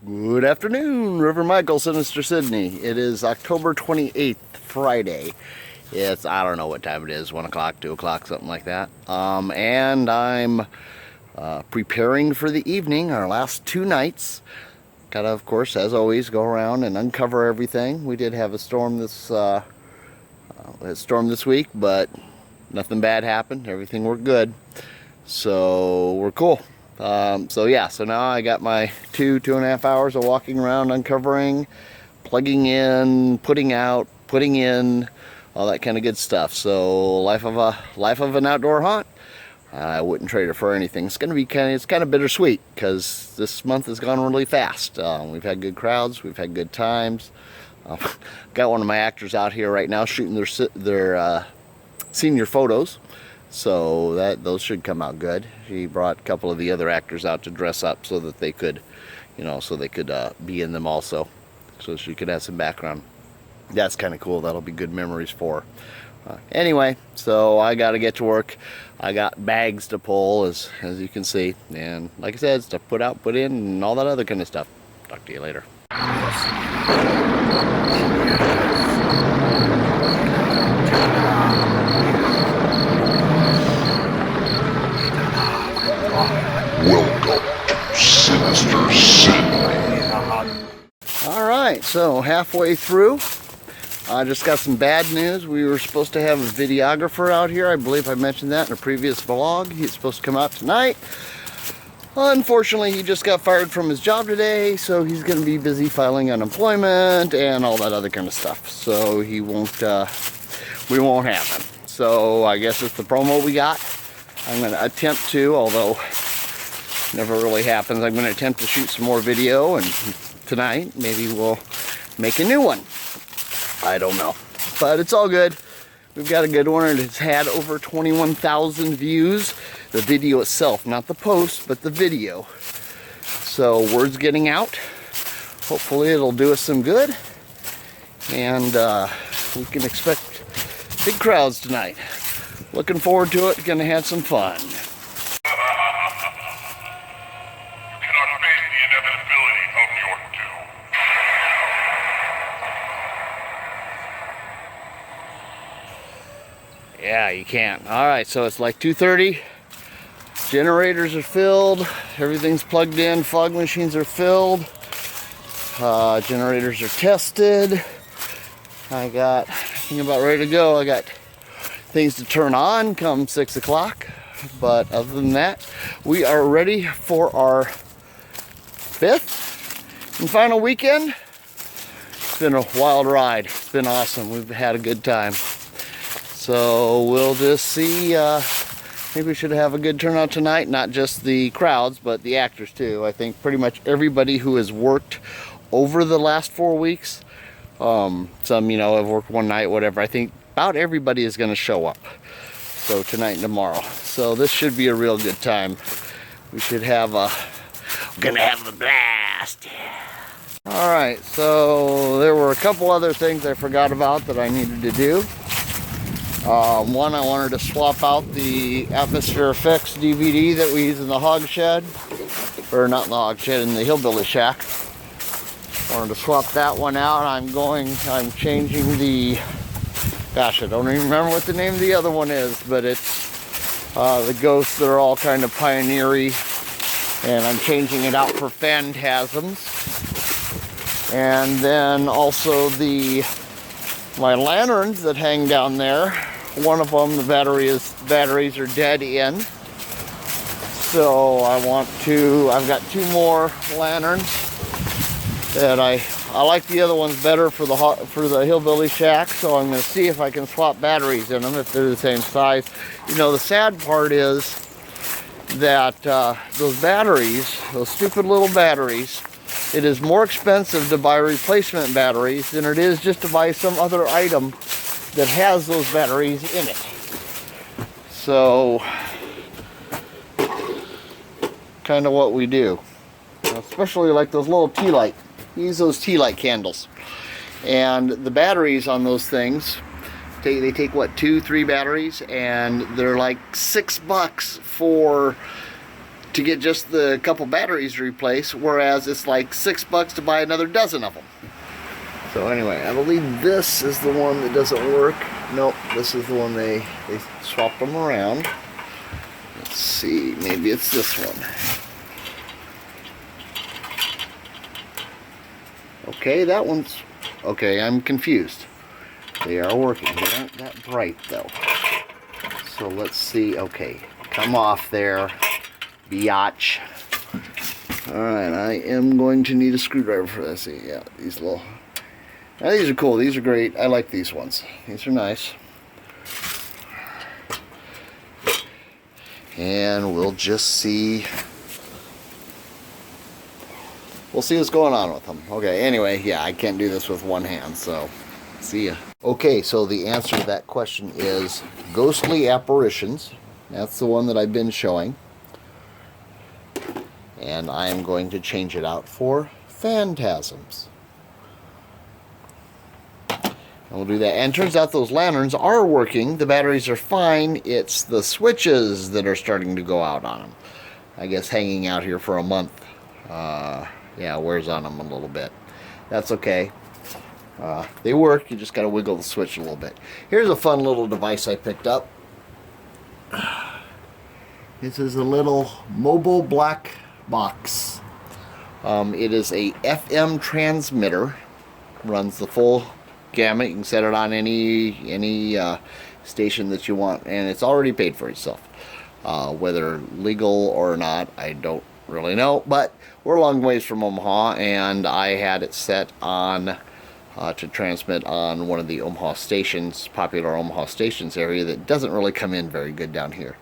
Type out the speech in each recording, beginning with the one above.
Good afternoon, River Michael, Sinister Sidney. It is October 28th, Friday. It's, I don't know what time it is, 1 o'clock, 2 o'clock, something like that. And I'm preparing for the evening, our last 2 nights. Gotta, of course, as always, go around and uncover everything. We did have a storm this week, but nothing bad happened. Everything worked good. So we're cool. So now I got my 2.5 hours of walking around, uncovering, plugging in, putting out, putting in, all that kind of good stuff. So life of an outdoor hunt. I wouldn't trade it for anything. It's kind of bittersweet because this month has gone really fast. We've had good crowds, we've had good times. Got one of my actors out here right now shooting their senior photos. So those should come out good. She brought a couple of the other actors out to dress up so that they could, be in them also. So she could have some background. That's kind of cool. That'll be good memories for her. Anyway, so I got to get to work. I got bags to pull, as you can see. And like I said, stuff put out, put in, and all that other kind of stuff. Talk to you later. Welcome to Sinister Sidney. Alright, so halfway through. I just got some bad news. We were supposed to have a videographer out here. I believe I mentioned that in a previous vlog. He's supposed to come out tonight. Unfortunately, he just got fired from his job today, so he's going to be busy filing unemployment and all that other kind of stuff. So we won't have him. So I guess it's the promo we got. I'm going to attempt to, although never really happens, I'm going to attempt to shoot some more video, and tonight maybe we'll make a new one. I don't know, but it's all good. We've got a good one, and it's had over 21,000 views. The video itself, not the post, but the video. So word's getting out. Hopefully it'll do us some good, and we can expect big crowds tonight. Looking forward to it. Gonna have some fun. You cannot face the inevitability of your doom. Yeah, you can't. Alright, so it's like 2:30. Generators are filled. Everything's plugged in. Fog machines are filled. Generators are tested. I think about ready to go. I got things to turn on come 6 o'clock. But other than that, we are ready for our 5th and final weekend. It's been a wild ride. It's been awesome. We've had a good time. So we'll just see. I think we should have a good turnout tonight. Not just the crowds, but the actors too. I think pretty much everybody who has worked over the last 4 weeks. Some, have worked one night, whatever. I think about everybody is going to show up. So tonight and tomorrow. So this should be a real good time. We should have we're gonna have a blast. Alright, so there were a couple other things I forgot about that I needed to do. One, I wanted to swap out the Atmosphere Effects DVD that we use in the hog shed. Or not in the hog shed, in the hillbilly shack. Wanted to swap that one out. I'm changing the, gosh, I don't even remember what the name of the other one is, but it's the ghosts that are all kind of pioneery, and I'm changing it out for phantasms. And then also my lanterns that hang down there, one of them, the batteries are dead in. So I've got 2 more lanterns that I like the other ones better for the hillbilly shack, so I'm going to see if I can swap batteries in them if they're the same size. The sad part is that those batteries, those stupid little batteries, it is more expensive to buy replacement batteries than it is just to buy some other item that has those batteries in it. So, kind of what we do. Especially like those little tea light. Use those tea light candles. And the batteries on those things, they take what, 2-3 batteries, and they're like $6 for to get just the couple batteries to replace, whereas it's like $6 to buy another dozen of them. So anyway, I believe this is the one that doesn't work. Nope, this is the one they swapped them around. Let's see, maybe it's this one. Okay, that one's... Okay, I'm confused. They are working. They aren't that bright, though. So let's see. Okay, come off there, biatch. Alright, I am going to need a screwdriver for this. See, yeah, these little... Now, these are cool. These are great. I like these ones. These are nice. And we'll just see... We'll see what's going on with them. Okay, anyway, yeah, I can't do this with one hand, so see ya. Okay, so the answer to that question is ghostly apparitions. That's the one that I've been showing. And I am going to change it out for phantasms. And we'll do that. And it turns out those lanterns are working. The batteries are fine. It's the switches that are starting to go out on them. I guess hanging out here for a month. Yeah, wears on them a little bit. That's okay. They work. You just got to wiggle the switch a little bit. Here's a fun little device I picked up. This is a little mobile black box. It is a FM transmitter. Runs the full gamut. You can set it on any station that you want, and it's already paid for itself. Whether legal or not, I don't really know, but we're a long ways from Omaha, and I had it set on to transmit on one of the Omaha stations, popular Omaha stations area that doesn't really come in very good down here.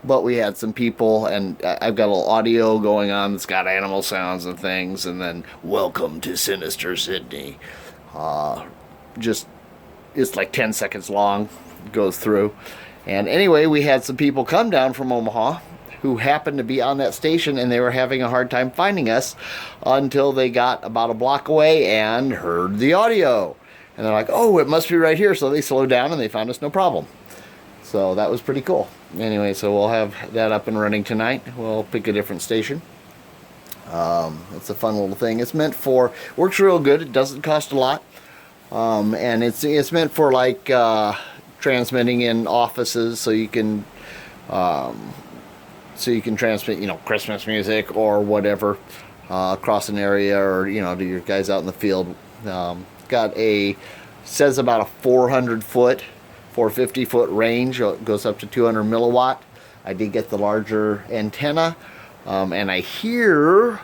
But we had some people, and I've got a little audio going on that's got animal sounds and things, and then welcome to Sinister Sidney. Just, it's like 10 seconds long, goes through. And anyway, we had some people come down from Omaha who happened to be on that station, and they were having a hard time finding us until they got about a block away and heard the audio. And they're like, oh, it must be right here. So they slowed down and they found us no problem. So that was pretty cool. Anyway, so we'll have that up and running tonight. We'll pick a different station. It's a fun little thing. It's meant for, works real good. It doesn't cost a lot. And it's meant for like transmitting in offices, so you can transmit, you know, Christmas music or whatever across an area, or, you know, to your guys out in the field. Got a, says about a 450 foot range. It goes up to 200 milliwatt. I did get the larger antenna, and I hear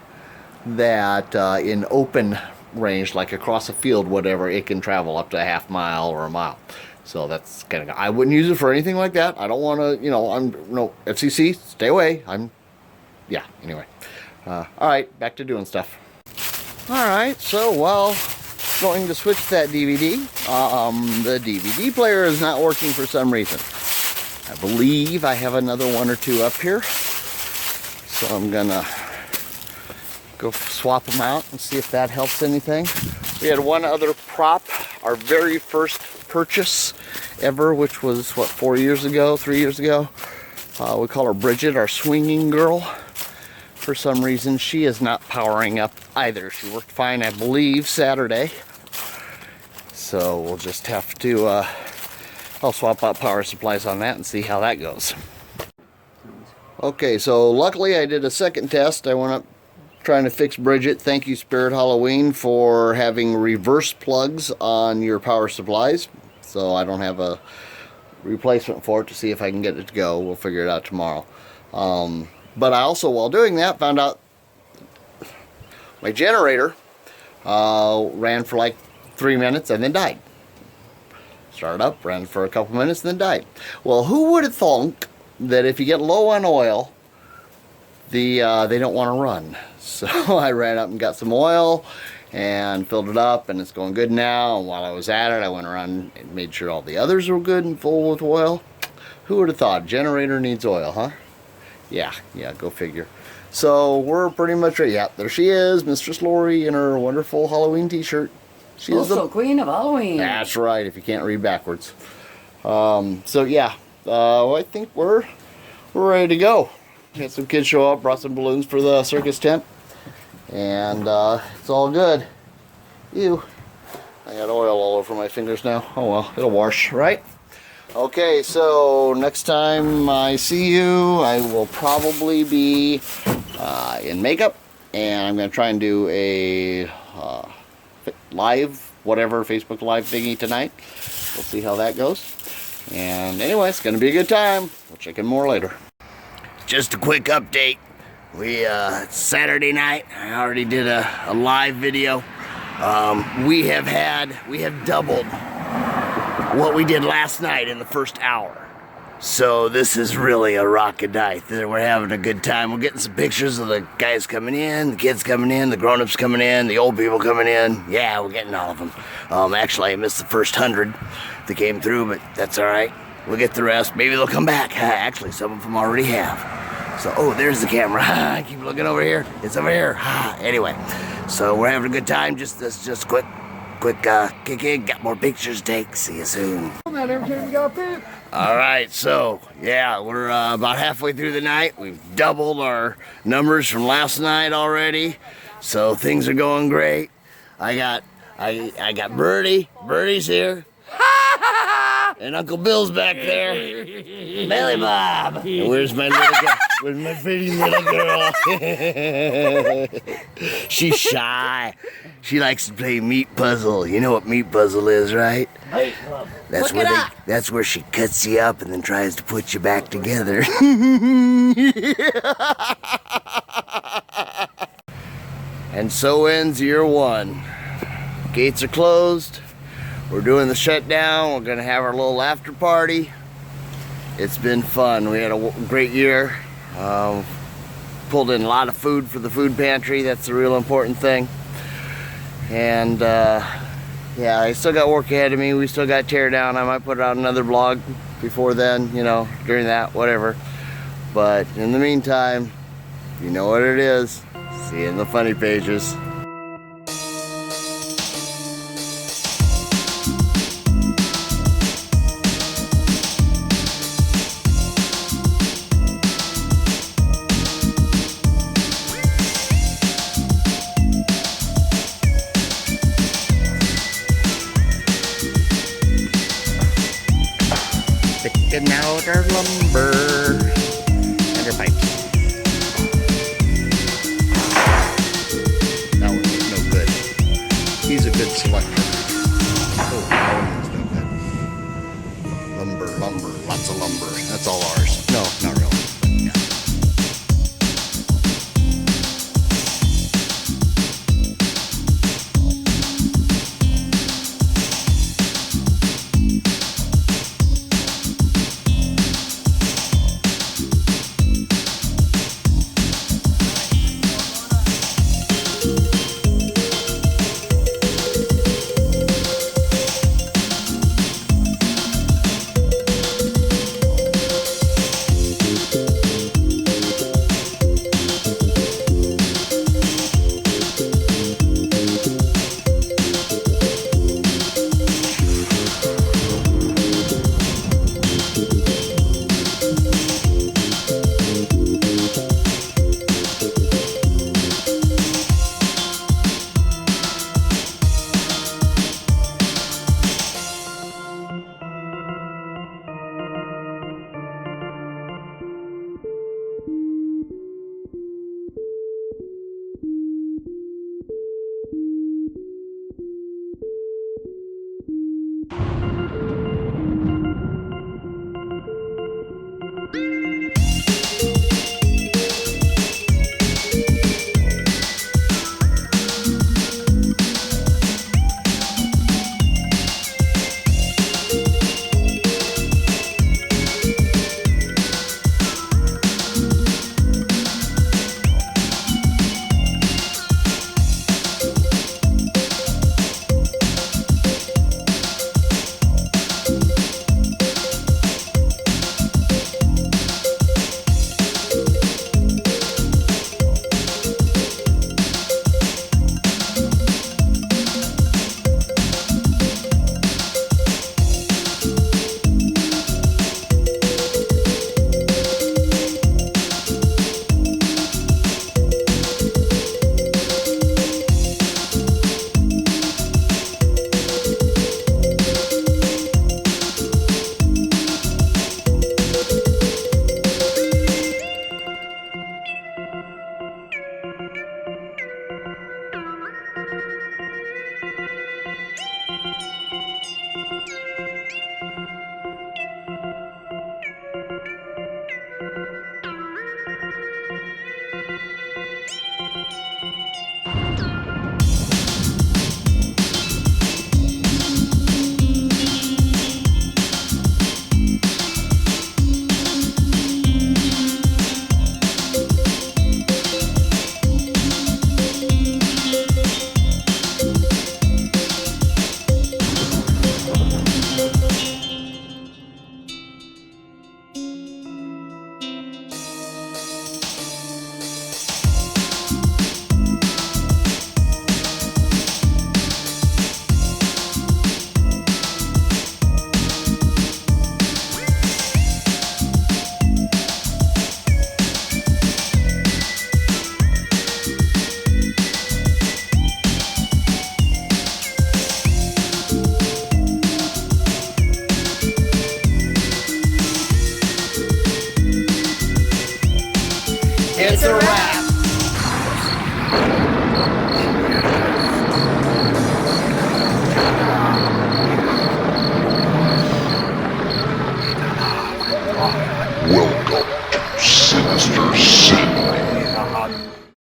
that in open range, like across a field, whatever, it can travel up to a half mile or a mile. So that's kind of, I wouldn't use it for anything like that. I don't want to, you know, no, FCC, stay away. Yeah, anyway. All right, back to doing stuff. All right, so while going to switch that DVD, the DVD player is not working for some reason. I believe I have another one or two up here. So I'm gonna go swap them out and see if that helps anything. We had one other prop, our very first purchase ever, which was what, 3 years ago. We call her Bridget, our swinging girl. For some reason she is not powering up either. She worked fine, I believe, Saturday, so we'll just have to I'll swap out power supplies on that and see how that goes. Okay, so luckily I did a second test. I went up trying to fix Bridget. Thank you, Spirit Halloween, for having reverse plugs on your power supplies. So I don't have a replacement for it, to see if I can get it to go. We'll figure it out tomorrow. But I also, while doing that, found out my generator ran for like 3 minutes and then died. Started up, ran for a couple minutes, and then died. Well, who would have thought that if you get low on oil, they don't want to run? So I ran up and got some oil and filled it up, and it's going good now. And while I was at it, I went around and made sure all the others were good and full with oil. Who would have thought? Generator needs oil, huh? Yeah, go figure. So we're pretty much ready. Yeah, there she is, Mistress Lori in her wonderful Halloween t-shirt. She is also the Queen of Halloween. That's right, if you can't read backwards. So yeah, I think we're ready to go. Had some kids show up, brought some balloons for the circus tent. And it's all good. Ew. I got oil all over my fingers now. Oh well, it'll wash, right? Okay, so next time I see you, I will probably be in makeup. And I'm going to try and do a live, whatever, Facebook Live thingy tonight. We'll see how that goes. And anyway, it's going to be a good time. We'll check in more later. Just a quick update. It's Saturday night. I already did a live video. We have doubled what we did last night in the first hour. So this is really a rockin' night. We're having a good time. We're getting some pictures of the guys coming in, the kids coming in, the grown-ups coming in, the old people coming in. Yeah, we're getting all of them. Actually, I missed the first 100 that came through, but that's all right. We'll get the rest. Maybe they'll come back. Actually, some of them already have. So, oh, there's the camera. I keep looking over here. It's over here. Anyway, so we're having a good time. Just quick kick in. Got more pictures to take. See you soon. All right, so yeah, we're about halfway through the night. We've doubled our numbers from last night already, so things are going great. I got Birdie. Birdie's here. And Uncle Bill's back there. Billy Bob. And where's my little girl? Where's my pretty little girl? She's shy. She likes to play meat puzzle. You know what meat puzzle is, right? That's where she cuts you up and then tries to put you back together. And so ends year one. Gates are closed. We're doing the shutdown. We're gonna have our little after party. It's been fun. We had a great year. Pulled in a lot of food for the food pantry. That's the real important thing. And yeah, I still got work ahead of me. We still got tear down. I might put out another vlog before then, you know, during that, whatever. But in the meantime, you know what it is. See you in the funny pages. Picking out our lumber and our pipes. That one was no good. He's a good selector. Oh, that one was no good. Lumber, lots of lumber. That's all ours. No, not really. Yeah. It's a wrap.